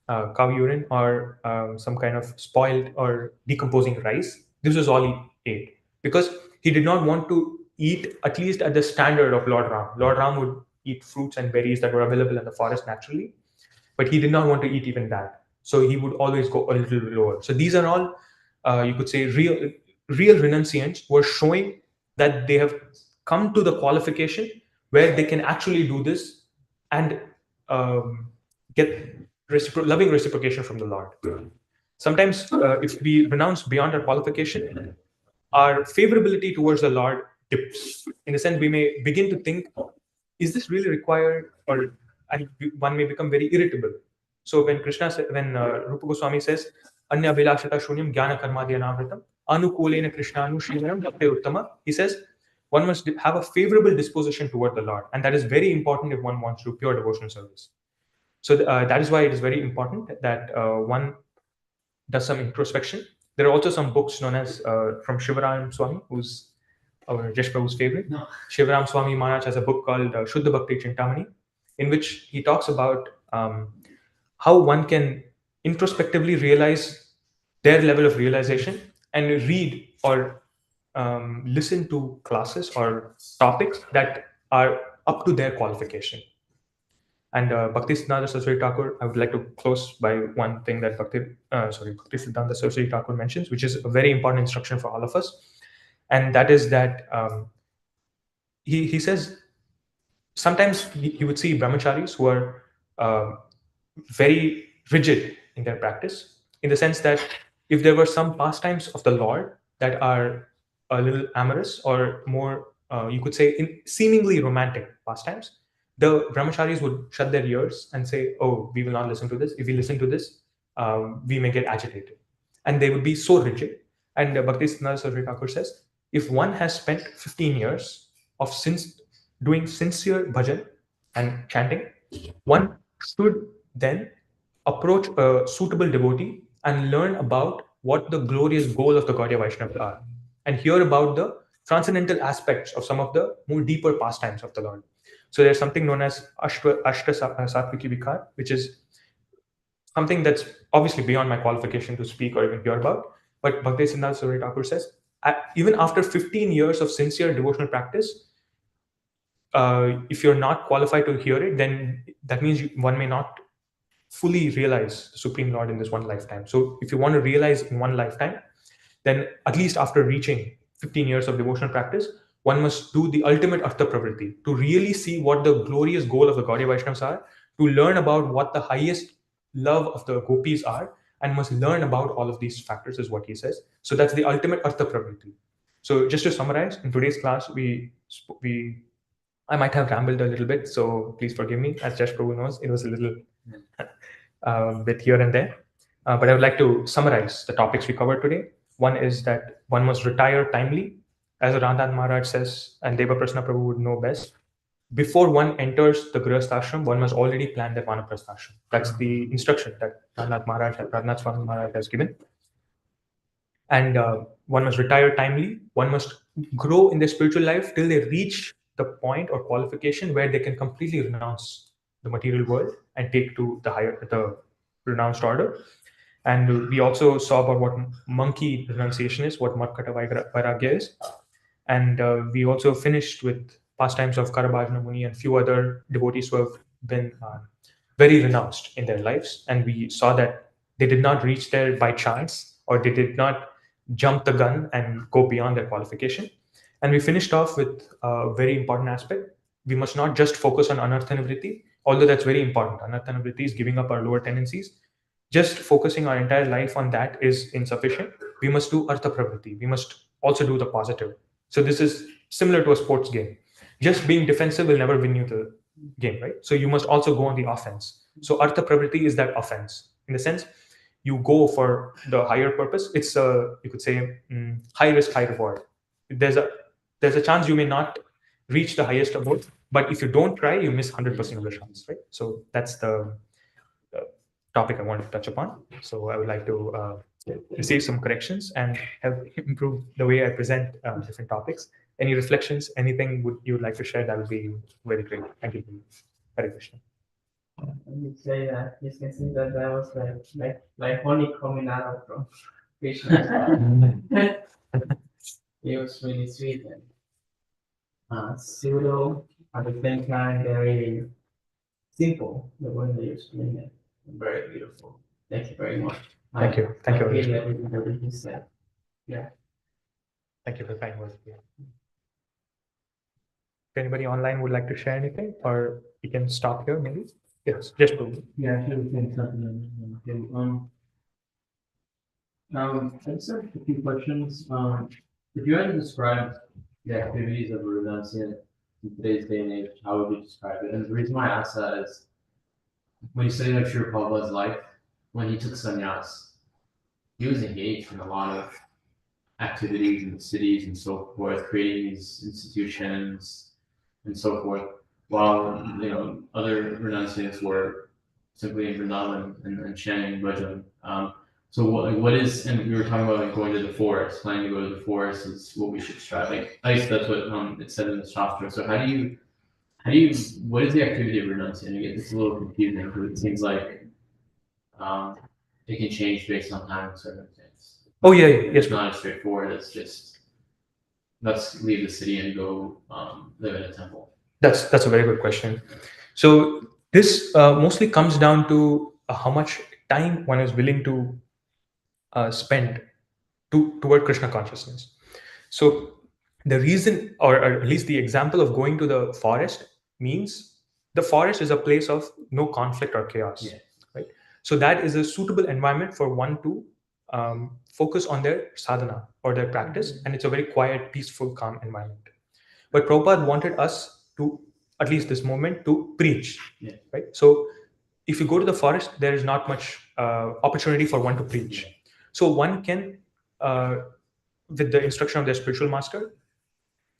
cow urine, or some kind of spoiled or decomposing rice. This was all he ate because he did not want to eat at least at the standard of Lord Ram. Lord Ram would eat fruits and berries that were available in the forest naturally, but he did not want to eat even that. So he would always go a little lower. So these are all, you could say, real renunciants who are showing that they have come to the qualification where they can actually do this and get loving reciprocation from the Lord. Sometimes, if we renounce beyond our qualification, our favorability towards the Lord dips. In the sense, we may begin to think, is this really required? Or and one may become very irritable. So when Rupa Goswami says, Anya Vilashata Shunyam Jnana Karmadya Navritam, Anukulena Krishnanu Shrivaram Bhakti Uttama, he says, one must have a favorable disposition toward the Lord. And that is very important if one wants to do pure devotional service. So that is why it is very important that one does some introspection. There are also some books known as from Shivaram Swami, who's our Jesh Prabhu's favorite. No. Shivaram Swami Maharaj has a book called Shuddha Bhakti Chintamani, in which he talks about how one can introspectively realize their level of realization and read or listen to classes or topics that are up to their qualification. And Bhakti Siddhanta Saraswati Thakur, I would like to close by one thing that Bhakti Siddhanta Saraswati Thakur mentions, which is a very important instruction for all of us. And that is that he says sometimes you would see brahmacharis who are very rigid in their practice, in the sense that if there were some pastimes of the Lord that are a little amorous or more, you could say, seemingly romantic pastimes, the brahmacharis would shut their ears and say, "Oh, we will not listen to this. If we listen to this, we may get agitated," and they would be so rigid. And Bhakti Siddhanta Saraswati Thakur says, if one has spent 15 years of doing sincere bhajan and chanting, one should then approach a suitable devotee and learn about what the glorious goal of the Gaudiya Vaishnavas are, and hear about the transcendental aspects of some of the more deeper pastimes of the Lord. So there's something known as Ashta Satviki Vikhar, which is something that's obviously beyond my qualification to speak or even hear about. But Bhakti Siddhanta Saraswati Thakur says, even after 15 years of sincere devotional practice, if you're not qualified to hear it, then that means one may not fully realize the Supreme Lord in this one lifetime. So if you want to realize in one lifetime, then at least after reaching 15 years of devotional practice, one must do the ultimate Artha Pravriti to really see what the glorious goal of the Gaudiya Vaishnavas are, to learn about what the highest love of the gopis are, and must learn about all of these factors, is what he says. So that's the ultimate Artha Pravriti. So just to summarize, in today's class, I might have rambled a little bit, so please forgive me. As Jash Prabhu knows, it was a little bit here and there. But I would like to summarize the topics we covered today. One is that one must retire timely, as Randan Maharaj says, and Deva Prasna Prabhu would know best. Before one enters the Grihastha ashram, one must already plan the Vanaprastha ashram. That's the instruction that Rannath Swami Maharaj has given. And one must retire timely. One must grow in their spiritual life till they reach the point or qualification where they can completely renounce the material world and take to the renounced order. And we also saw about what monkey renunciation is, what Matkata Vairagya is. And we also finished with pastimes of Karabhajana Muni and few other devotees who have been very renounced in their lives. And we saw that they did not reach there by chance, or they did not jump the gun and go beyond their qualification. And we finished off with a very important aspect. We must not just focus on anartha-nivritti, although that's very important. Anartha-nivritti is giving up our lower tendencies. Just focusing our entire life on that is insufficient. We must do artha pravritti. We must also do the positive. So this is similar to a sports game. Just being defensive will never win you the game, right? So you must also go on the offense. So artha pravritti is that offense. In the sense, you go for the higher purpose. It's you could say high risk, high reward. There's a chance you may not reach the highest of both, but if you don't try, you miss 100% of the chance, right? So that's the topic I wanted to touch upon. So I would like to receive some corrections and have improved the way I present different topics. Any reflections? Anything would you like to share? That would be very great. Thank you. Hare Krishna. I would say that you can see that that was like honey coming out from Krishna. It was really sweet and pseudo at the same time very simple. The way they explain it, very beautiful. Thank you very much. Thank you. Thank you. I very feel much. everything that you said. Yeah. Thank you for the kind words. Yeah. If anybody online would like to share anything, or we can stop here, maybe. Yes, just prove. Yeah, I should have said something. I just have a few questions. If you had to describe the activities of a renunciant in today's day and age, how would you describe it? And the reason why I ask that is when you study like Sri Prabhupada's life, when he took sannyas, he was engaged in a lot of activities in the cities and so forth, creating these institutions and so forth, while other renunciants were simply in Vrindavan and chanting bhajan. So what is, and we were talking about like going to the forest, planning to go to the forest is what we should strive. Like I guess that's what it said in the Shastra. So how do you, what is the activity of renunciation? It's a little confusing because it seems like it can change based on time and circumstance. Oh yeah, yes. It's not as straightforward as just let's leave the city and go live in a temple. That's a very good question. So this mostly comes down to how much time one is willing to spend toward Krishna consciousness. So the reason, or at least the example of going to the forest means the forest is a place of no conflict or chaos, right? So that is a suitable environment for one to focus on their sadhana or their practice, and it's a very quiet, peaceful, calm environment. But Prabhupada wanted us to, at least this moment, to preach, right? So if you go to the forest, there is not much opportunity for one to preach. So one can, with the instruction of their spiritual master,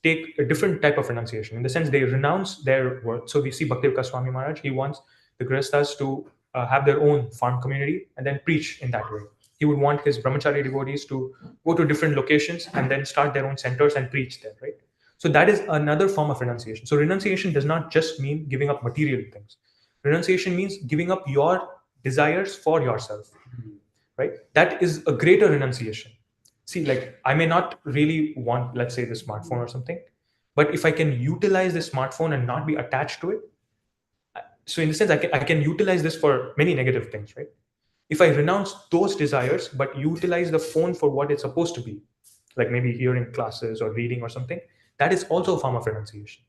take a different type of renunciation. In the sense, they renounce their work. So we see Bhaktivedanta Swami Maharaj, he wants the Grihasthas to have their own farm community and then preach in that way. He would want his brahmachari devotees to go to different locations and then start their own centers and preach there, right? So that is another form of renunciation. So renunciation does not just mean giving up material things. Renunciation means giving up your desires for yourself, right? That is a greater renunciation. See, like I may not really want, let's say, the smartphone or something, but if I can utilize the smartphone and not be attached to it, so in the sense, I can utilize this for many negative things, right? If I renounce those desires but utilize the phone for what it's supposed to be, like maybe hearing classes or reading or something, that is also a form of renunciation,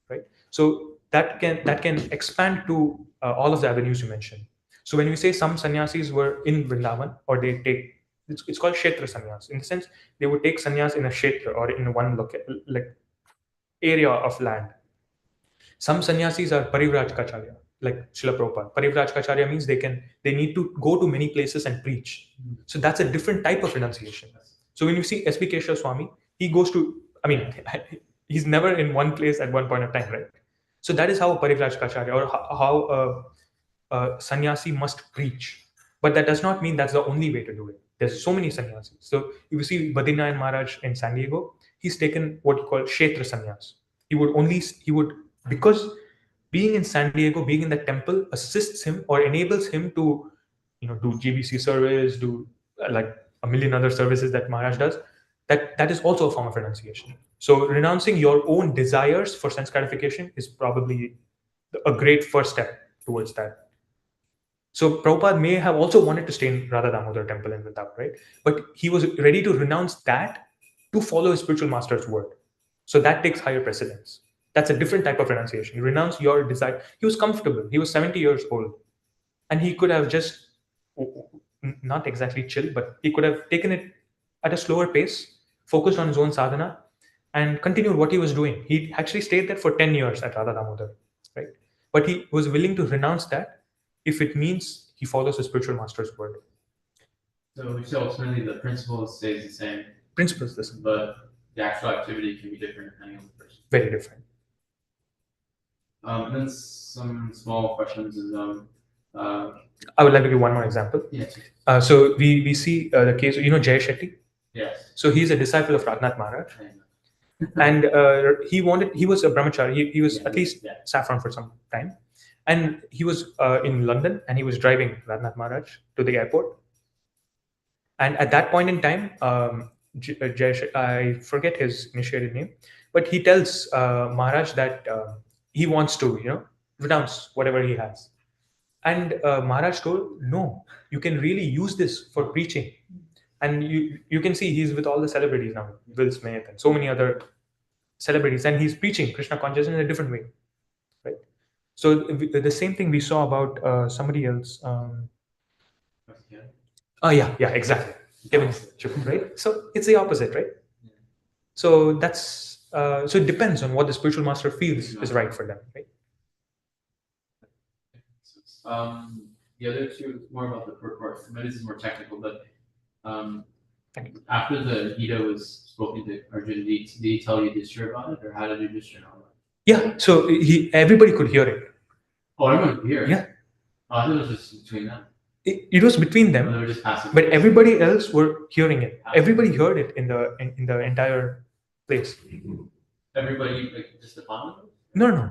right? So that can expand to all of the avenues you mentioned. So when we say some sannyasis were in Vrindavan, or they take, it's called kshetra sannyas. In the sense, they would take sannyas in a kshetra or in one like area of land. Some sannyasis are parivrajkacharya, like Srila Prabhupada. Parivrajkacharya means they need to go to many places and preach. So that's a different type of renunciation. So when you see S.B. Keshav Swami, he goes to, I mean, he's never in one place at one point of time, right? So that is how a parivrajkacharya, or how a sannyasi must preach. But that does not mean that's the only way to do it. There's so many sannyasis. So if you see Badrinath Maharaj in San Diego, he's taken what you call kshetra sannyas. He would, because being in San Diego, being in that temple assists him or enables him to, do GBC service, do like a million other services that Maharaj does. That is also a form of renunciation. So renouncing your own desires for sense gratification is probably a great first step towards that. So Prabhupada may have also wanted to stay in Radha Damodar temple in Vrindavan, right? But he was ready to renounce that to follow his spiritual master's word. So that takes higher precedence. That's a different type of renunciation. You renounce your desire. He was comfortable. He was 70 years old. And he could have just, not exactly chill, but he could have taken it at a slower pace, focused on his own sadhana, and continued what he was doing. He actually stayed there for 10 years at Radha Damodar, right? But he was willing to renounce that if it means he follows his spiritual master's word. So ultimately the principle stays the same. Principle is the same. But the actual activity can be different depending on the person. Very different. And then some small questions is I would like to give one more example. Yes. So we see the case, Jay Shetty. Yes. So he's a disciple of Raghunath Maharaj. And he was a brahmachari. He was at least Yeah. saffron for some time, and he was in London, and he was driving Radhanath Maharaj to the airport. And at that point in time, I forget his initiated name, but he tells Maharaj that he wants to, renounce whatever he has. And Maharaj told, no, you can really use this for preaching. And you can see he's with all the celebrities now, Will Smith and so many other celebrities, and he's preaching Krishna consciousness in a different way, right? So the same thing we saw about somebody else. Oh yeah, exactly. Kevin, right? So it's the opposite, right? So so it depends on what the spiritual master feels is right for them, right? The other two is more about the purport. Maybe this is more technical, but after the Gita was spoken to Arjuna, did he tell Yudhishthira about it, or how did Yudhishthira know about it? Yeah, so everybody could hear it. Oh, everyone could hear it? Yeah. Oh, I thought it was just between them. It was between them, they were just passive. But everybody else were hearing it. Everybody heard it in the entire place. Everybody, like, just the Pandavas? No.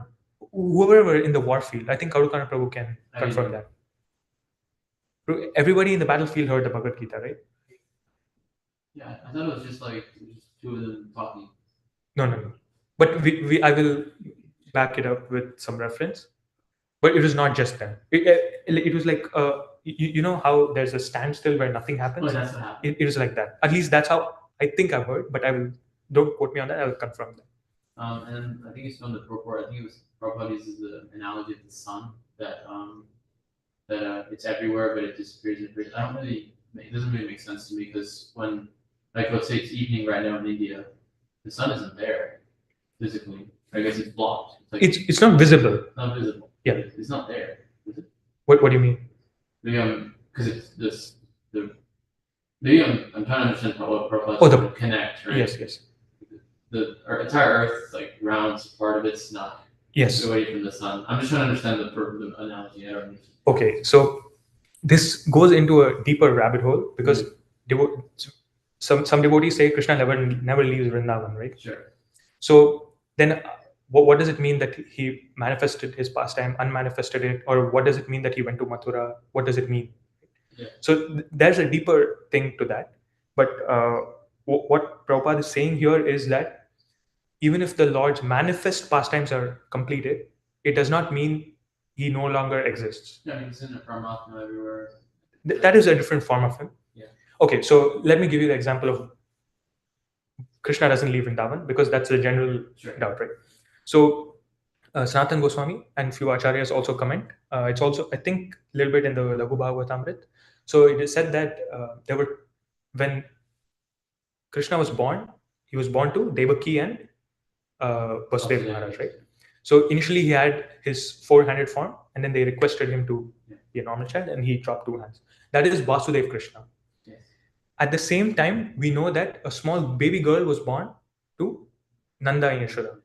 Whoever were in the war field, I think Karukana Prabhu can confirm that. Everybody in the battlefield heard the Bhagavad Gita, right? Yeah, I thought it was just like two of them talking. No. But I will back it up with some reference. But it was not just them. It was like you know how there's a standstill where nothing happens. Oh, that's what happened. It was like that. At least that's how I think I've heard. But don't quote me on that. I will confirm that. And I think it's from the purport. I think it was Prabhupada uses the analogy of the sun that it's everywhere, but it disappears. I don't really. It doesn't really make sense to me because when, like, let's say it's evening right now in India, the sun isn't there physically. I guess it's blocked. It's not visible. Not visible. Yeah, it's not there. Is it? What do you mean? Because it's this maybe I'm trying to understand what Prabhupada the connect, right? Yes. The entire Earth, like, rounds, part of it's not away from the sun. I'm just trying to understand the analogy. I don't understand. Okay, so this goes into a deeper rabbit hole because some devotees say Krishna never leaves Vrindavan, right? Sure. So then what does it mean that he manifested his pastime, unmanifested it, or what does it mean that he went to Mathura? What does it mean? Yeah. So there's a deeper thing to that. But what Prabhupada is saying here is that even if the Lord's manifest pastimes are completed, it does not mean he no longer exists. Yeah, he's in the Paramatma everywhere. That is a different form of him. Yeah. Okay, so let me give you the example of Krishna doesn't leave Vrindavan because that's the general doubt, right? So Sanatan Goswami and few acharyas also comment. It's also, I think, a little bit in the Laghu Bhagavatamrit. So it is said that when Krishna was born, he was born to Devaki and Vasudeva Maharaj, right? So initially he had his four-handed form, and then they requested him to be a normal child, and he dropped two hands. That is Vasudeva Krishna. Yes. At the same time, we know that a small baby girl was born to Nanda and Yashoda.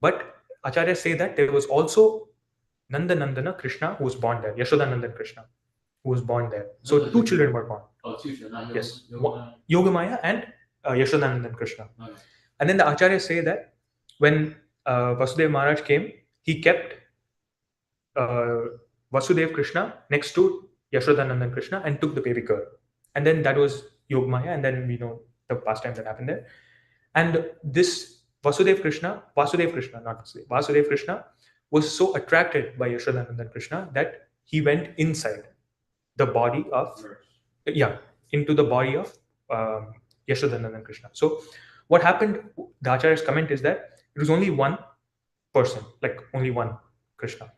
But acharyas say that there was also Nanda Nandana Krishna who was born there, Yashoda Nandan Krishna who was born there. So two children were born. Oh, two children. Yes, Yogamaya and Yashoda Nandan Krishna. Okay. And then the acharyas say that when Vasudeva Maharaj came, he kept Vasudeva Krishna next to Yashoda Nandan Krishna and took the baby girl. And then that was Yogamaya, and then we know the pastime that happened there. And this Vasudeva Krishna was so attracted by Yashoda Nandan Krishna that he went inside the body of, into the body of Yashoda Nandan Krishna. So what happened, the Acharya's comment is that it was only one person, like only one Krishna.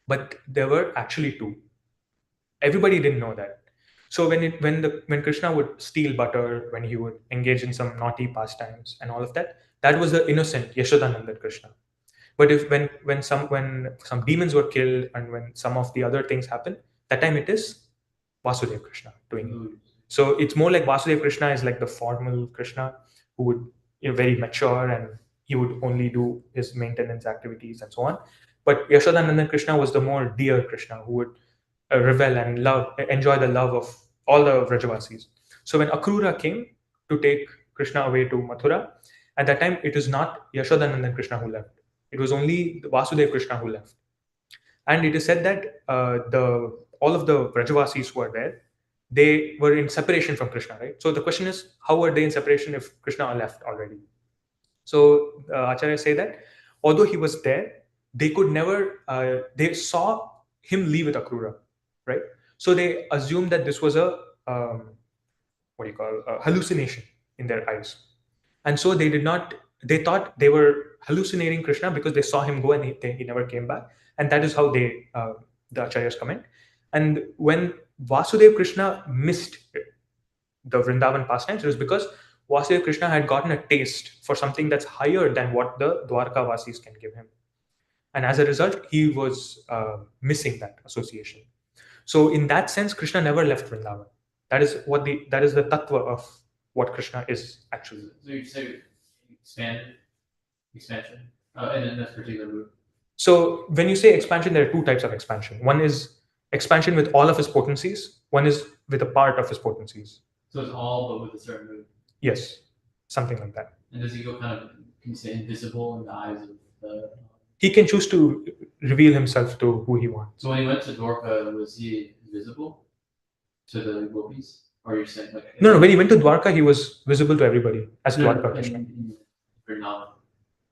But there were actually two. Everybody didn't know that. So when Krishna would steal butter, when he would engage in some naughty pastimes and all of that, that was the innocent Yashodanandan Krishna. But when some demons were killed and when some of the other things happened, that time it is Vasudeva Krishna doing it. So it's more like Vasudeva Krishna is like the formal Krishna who would very mature and he would only do his maintenance activities and so on. But Yashodanandan Krishna was the more dear Krishna who would revel and enjoy the love of all the Vrajavasis. So when Akrura came to take Krishna away to Mathura, At that time, it was not Yashodanandan Krishna who left. It was only Vasudev Krishna who left. And it is said that all of the Brajavasis who are there, they were in separation from Krishna, right? So the question is, how were they in separation if Krishna left already? So Acharya say that although he was there, they could never, they saw him leave with Akrura, right? So they assumed that this was a, what do you call, a hallucination in their eyes. And so they did not, they thought they were hallucinating Krishna because they saw him go and he never came back. And that is how they, the Acharyas comment. And when Vasudev Krishna missed the Vrindavan pastimes, it was because Vasudeva Krishna had gotten a taste for something that's higher than what the Dwarka Vasis can give him. And as a result, he was missing that association. So in that sense, Krishna never left Vrindavan. That is the tattva of what Krishna is actually. So you say expansion, and in this particular route. So when you say expansion, there are two types of expansion. One is expansion with all of his potencies. One is with a part of his potencies. So it's all, but with a certain move. Yes, something like that. And does he go kind of, can you say, invisible in the eyes of the? He can choose to reveal himself to who he wants. So when he went to Dwarka, was he invisible to the gopis? Or you're saying like? No. When he went to Dwarka, he was visible to everybody as Dwarka Krishna.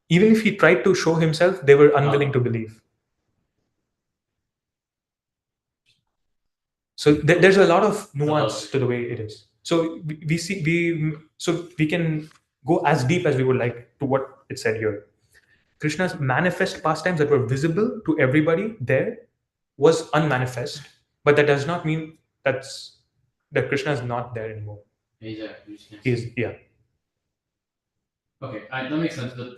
Even if he tried to show himself, they were unwilling to believe. So there's a lot of nuance to the way it is. So we can go as deep as we would like to what it said here. Krishna's manifest pastimes that were visible to everybody there was unmanifest, but that does not mean that Krishna is not there anymore. Yeah. Okay, that makes sense, but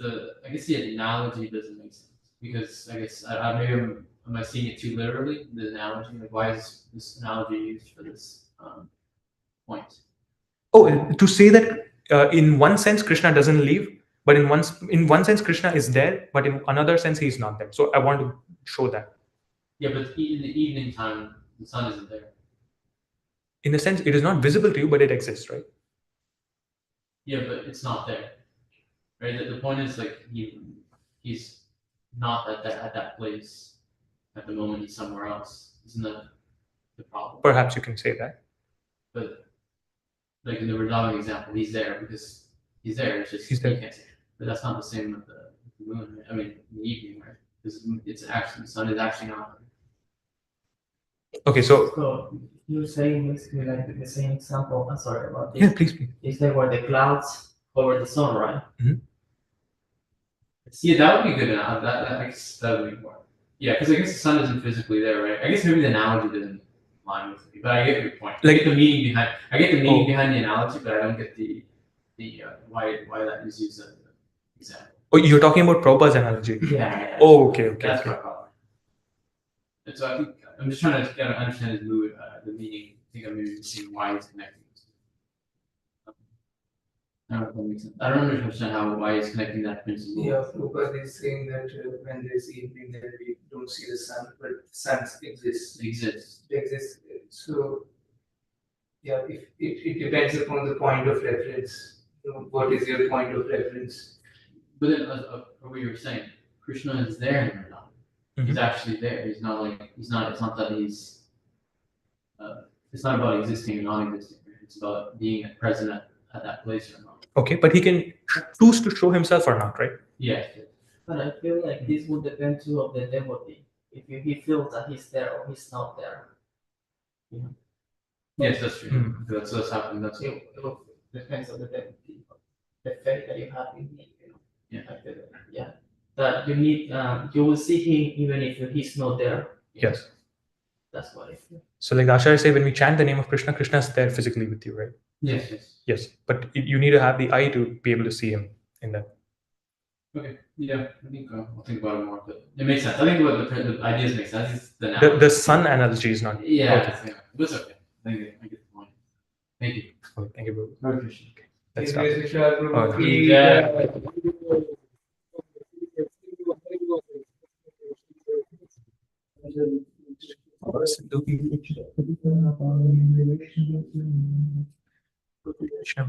I guess the analogy doesn't make sense because I guess maybe am I seeing it too literally? The analogy, like why is this analogy used for this point? Oh, to say that in one sense Krishna doesn't leave, but in one sense Krishna is there, but in another sense he is not there. So I want to show that. Yeah, but in the evening time, the sun isn't there. In a sense, it is not visible to you, but it exists, right? Yeah, but it's not there. Right. The point is like he's not at that place at the moment. He's somewhere else. Isn't that the problem? Perhaps you can say that. But like in the Vrindavan example, he's there because he's there. It's just he's there. You can't see. But that's not the same with the moon. Right? I mean, in the evening, right? Because it's actually the sun is actually not. Okay, so you're saying basically like the same example. I'm sorry about this. Yeah, please. Is like where the clouds over the sun, right? Mm-hmm. Yeah, that would be good enough. That would be more. Yeah, because I guess the sun isn't physically there, right? I guess maybe the analogy doesn't line with me, but I get your point. Like, I get the meaning behind the analogy, but I don't get the why that is used as an example. Oh, you're talking about Prabhupada's analogy. Yeah. Oh, okay. That's my problem. And so I think I'm just trying to understand his mood, the meaning. I think I'm maybe seeing why he's connecting. I don't know if that makes sense. I don't understand why he's connecting that principle. Yeah, Prabhupada is saying that when there's evening, then we don't see the sun, but the sun exists. Exists. It exists. So, yeah, if it depends upon the point of reference. You know, what is your point of reference? But then, what you were saying, Krishna is there in Vrindavan. Mm-hmm. He's actually there. He's not like he's not. It's not that he's. It's not about existing or non-existing. It's about being present at that place or not. Okay, but he can choose to show himself or not, right? Yes. But I feel like this would depend too of the devotee. If he feels that he's there or he's not there. Yeah. Yes, that's true. Mm-hmm. That's happening. That's It depends on the devotee. The faith that you have in him, you know. Yeah. I feel like, yeah. That you need, you will see him even if he's not there. Yes. That's what I feel. So like the Acharya say, when we chant the name of Krishna, Krishna is there physically with you, right? Yes. Yes, but you need to have the eye to be able to see him in that. Okay. Yeah, I think I'll think about it more, but it makes sense. I think what the ideas make sense. It's the sun analogy is not. Yeah. Okay. Yeah. But it's okay. I get the point. Thank you. Okay, thank you, bro. I appreciate it. Let's start. Vishal, Oh, no. Yeah. Krishna